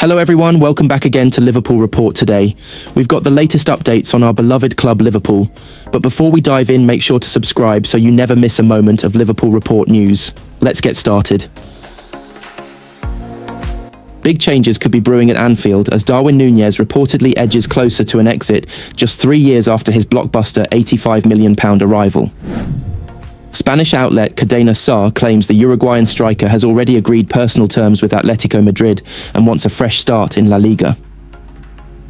Hello everyone, welcome back again to Liverpool Report today. We've got the latest updates on our beloved club Liverpool, but before we dive in, make sure to subscribe so you never miss a moment of Liverpool Report news. Let's get started. Big changes could be brewing at Anfield as Darwin Núñez reportedly edges closer to an exit just 3 years after his blockbuster £85 million arrival. Spanish outlet Cadena SER claims the Uruguayan striker has already agreed personal terms with Atletico Madrid and wants a fresh start in La Liga.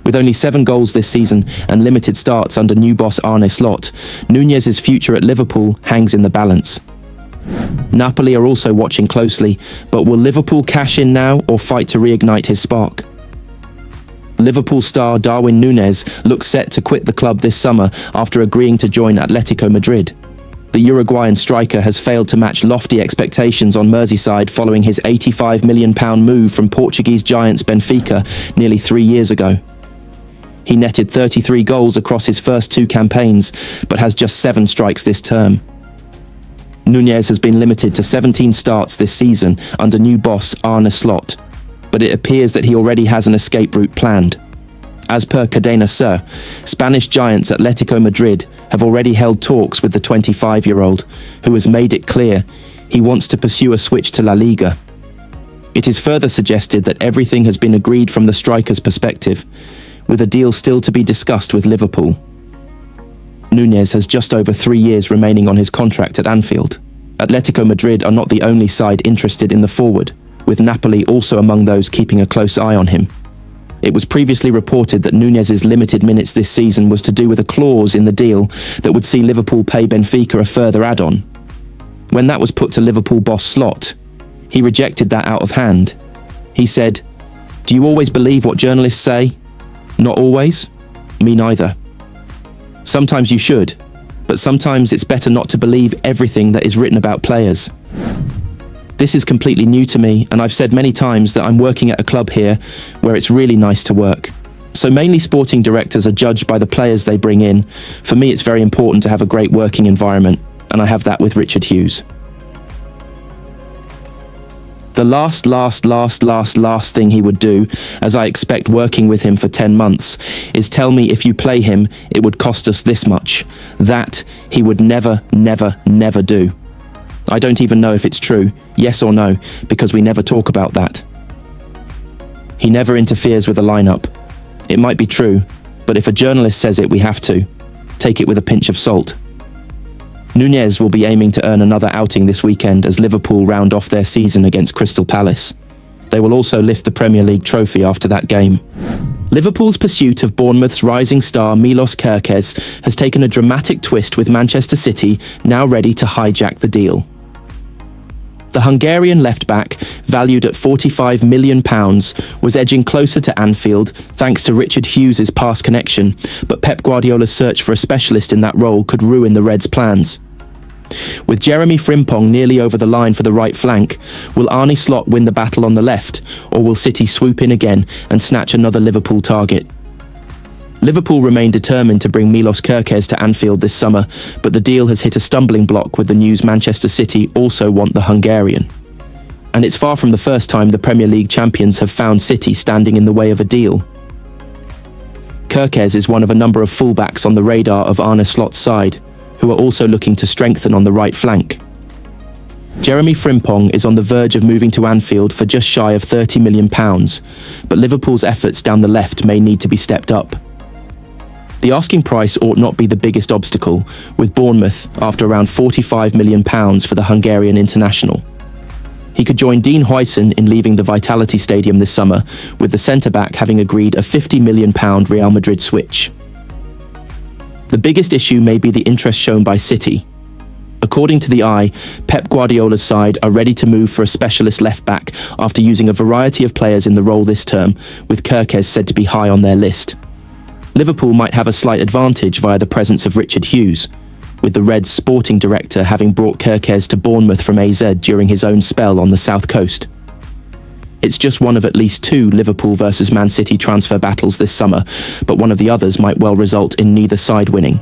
With only 7 goals this season and limited starts under new boss Arneslot, Núñez's future at Liverpool hangs in the balance. Napoli are also watching closely, but will Liverpool cash in now or fight to reignite his spark? Liverpool star Darwin Núñez looks set to quit the club this summer after agreeing to join Atletico Madrid. The Uruguayan striker has failed to match lofty expectations on Merseyside following his £85 million move from Portuguese giants Benfica nearly 3 years ago. He netted 33 goals across his first 2 campaigns, but has just 7 strikes this term. Núñez has been limited to 17 starts this season under new boss Arneslot, but it appears that he already has an escape route planned. As per Cadena SER, Spanish giants Atletico Madrid have already held talks with the 25-year-old, who has made it clear he wants to pursue a switch to La Liga. It is further suggested that everything has been agreed from the striker's perspective, with a deal still to be discussed with Liverpool. Núñez has just over 3 years remaining on his contract at Anfield. Atletico Madrid are not the only side interested in the forward, with Napoli also among those keeping a close eye on him. It was previously reported that Núñez's limited minutes this season was to do with a clause in the deal that would see Liverpool pay Benfica a further add-on. When that was put to Liverpool boss Slot, he rejected that out of hand. He said, "Do you always believe what journalists say?" "Not always. Me neither. Sometimes you should, but sometimes it's better not to believe everything that is written about players." This is completely new to me, and I've said many times that I'm working at a club here where it's really nice to work. So mainly sporting directors are judged by the players they bring in. For me, it's very important to have a great working environment, and I have that with Richard Hughes. The last thing he would do, as I expect working with him for 10 months, is tell me if you play him, it would cost us this much. That he would never do. I don't even know if it's true, yes or no, because we never talk about that. He never interferes with a lineup. It might be true, but if a journalist says it, we have to. Take it with a pinch of salt. Núñez will be aiming to earn another outing this weekend as Liverpool round off their season against Crystal Palace. They will also lift the Premier League trophy after that game. Liverpool's pursuit of Bournemouth's rising star Milos Kerkez has taken a dramatic twist with Manchester City now ready to hijack the deal. The Hungarian left-back, valued at £45 million, was edging closer to Anfield thanks to Richard Hughes' past connection, but Pep Guardiola's search for a specialist in that role could ruin the Reds' plans. With Jeremiafrimpong nearly over the line for the right flank, will Arneslot win the battle on the left, or will City swoop in again and snatch another Liverpool target? Liverpool remain determined to bring Milos Kerkez to Anfield this summer, but the deal has hit a stumbling block with the news Manchester City also want the Hungarian. And it's far from the first time the Premier League champions have found City standing in the way of a deal. Kerkez is one of a number of fullbacks on the radar of Arneslot's side, who are also looking to strengthen on the right flank. Jeremiafrimpong is on the verge of moving to Anfield for just shy of £30 million, but Liverpool's efforts down the left may need to be stepped up. The asking price ought not be the biggest obstacle, with Bournemouth after around £45 million for the Hungarian international. He could join Dean Huijsen in leaving the Vitality Stadium this summer, with the centre-back having agreed a £50 million Real Madrid switch. The biggest issue may be the interest shown by City. According to the Eye, Pep Guardiola's side are ready to move for a specialist left-back after using a variety of players in the role this term, with Kerkez said to be high on their list. Liverpool might have a slight advantage via the presence of Richard Hughes, with the Reds' sporting director having brought Kerkez to Bournemouth from AZ during his own spell on the south coast. It's just one of at least 2 Liverpool versus Man City transfer battles this summer, but one of the others might well result in neither side winning.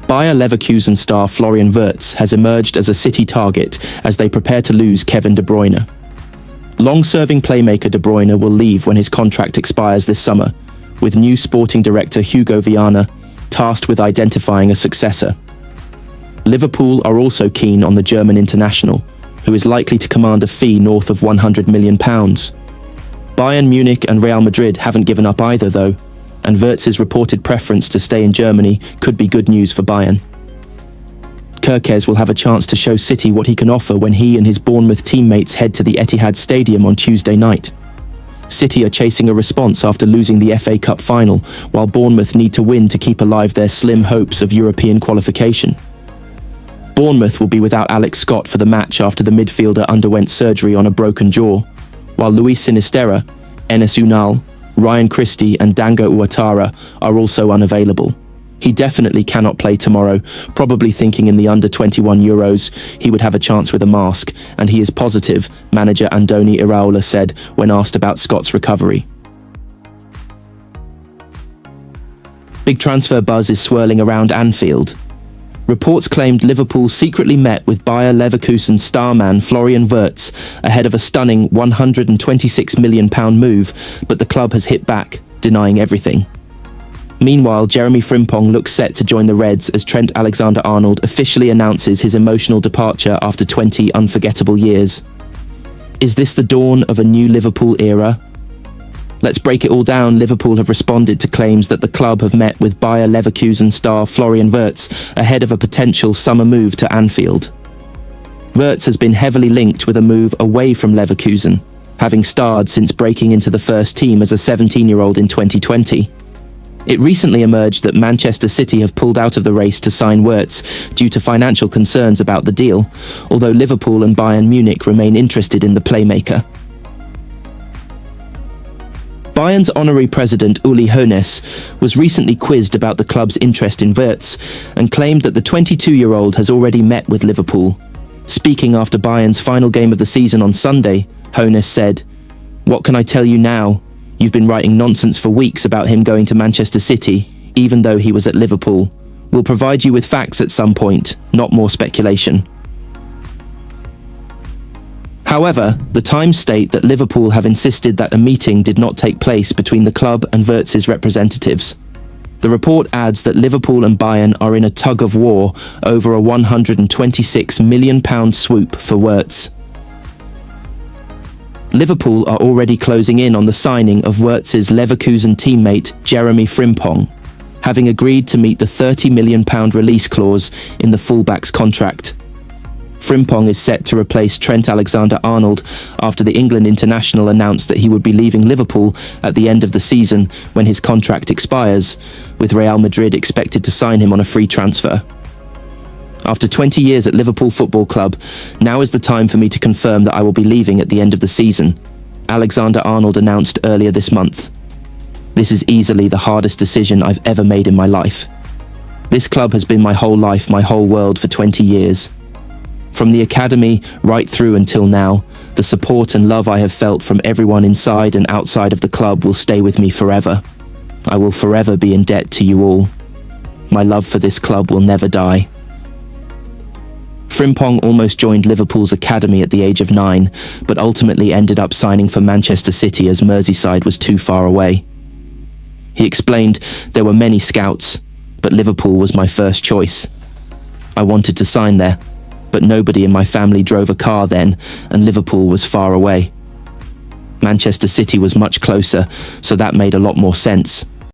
Bayer Leverkusen star Florian Wirtz has emerged as a City target as they prepare to lose Kevin De Bruyne. Long-serving playmaker De Bruyne will leave when his contract expires this summer, with new sporting director Hugo Viana tasked with identifying a successor. Liverpool are also keen on the German international, who is likely to command a fee north of £100 million. Bayern Munich and Real Madrid haven't given up either, though, and Wirtz's reported preference to stay in Germany could be good news for Bayern. Kerkez will have a chance to show City what he can offer when he and his Bournemouth teammates head to the Etihad Stadium on Tuesday night. City are chasing a response after losing the FA Cup final, while Bournemouth need to win to keep alive their slim hopes of European qualification. Bournemouth will be without Alex Scott for the match after the midfielder underwent surgery on a broken jaw, while Luis Sinisterra, Enes Unal, Ryan Christie and Dango Ouattara are also unavailable. He definitely cannot play tomorrow, probably thinking in the under-21 Euros he would have a chance with a mask, and he is positive, manager Andoni Iraola said when asked about Scott's recovery. Big transfer buzz is swirling around Anfield. Reports claimed Liverpool secretly met with Bayer Leverkusen starman Florian Wirtz ahead of a stunning £126 million move, but the club has hit back, denying everything. Meanwhile, Jeremiafrimpong looks set to join the Reds as Trent Alexander-Arnold officially announces his emotional departure after 20 unforgettable years. Is this the dawn of a new Liverpool era? Let's break it all down. Liverpool have responded to claims that the club have met with Bayer Leverkusen star Florian Wirtz ahead of a potential summer move to Anfield. Wirtz has been heavily linked with a move away from Leverkusen, having starred since breaking into the first team as a 17-year-old in 2020. It recently emerged that Manchester City have pulled out of the race to sign Wirtz due to financial concerns about the deal, although Liverpool and Bayern Munich remain interested in the playmaker. Bayern's honorary president Uli Hoeneß was recently quizzed about the club's interest in Wirtz and claimed that the 22-year-old has already met with Liverpool. Speaking after Bayern's final game of the season on Sunday, Hoeneß said, "What can I tell you now? You've been writing nonsense for weeks about him going to Manchester City, even though he was at Liverpool. We'll provide you with facts at some point, not more speculation." However, the Times state that Liverpool have insisted that a meeting did not take place between the club and Wirtz's representatives. The report adds that Liverpool and Bayern are in a tug-of-war over a £126 million swoop for Wirtz. Liverpool are already closing in on the signing of Wirtz's Leverkusen teammate Jeremiafrimpong, having agreed to meet the £30 million release clause in the fullback's contract. Frimpong is set to replace Trent Alexander-Arnold after the England international announced that he would be leaving Liverpool at the end of the season when his contract expires, with Real Madrid expected to sign him on a free transfer. After 20 years at Liverpool Football Club, now is the time for me to confirm that I will be leaving at the end of the season, Alexander-Arnold announced earlier this month. This is easily the hardest decision I've ever made in my life. This club has been my whole life, my whole world for 20 years. From the academy right through until now, the support and love I have felt from everyone inside and outside of the club will stay with me forever. I will forever be in debt to you all. My love for this club will never die. Frimpong almost joined Liverpool's academy at the age of 9, but ultimately ended up signing for Manchester City as Merseyside was too far away. He explained, "There were many scouts, but Liverpool was my first choice. I wanted to sign there, but nobody in my family drove a car then, and Liverpool was far away. Manchester City was much closer, so that made a lot more sense.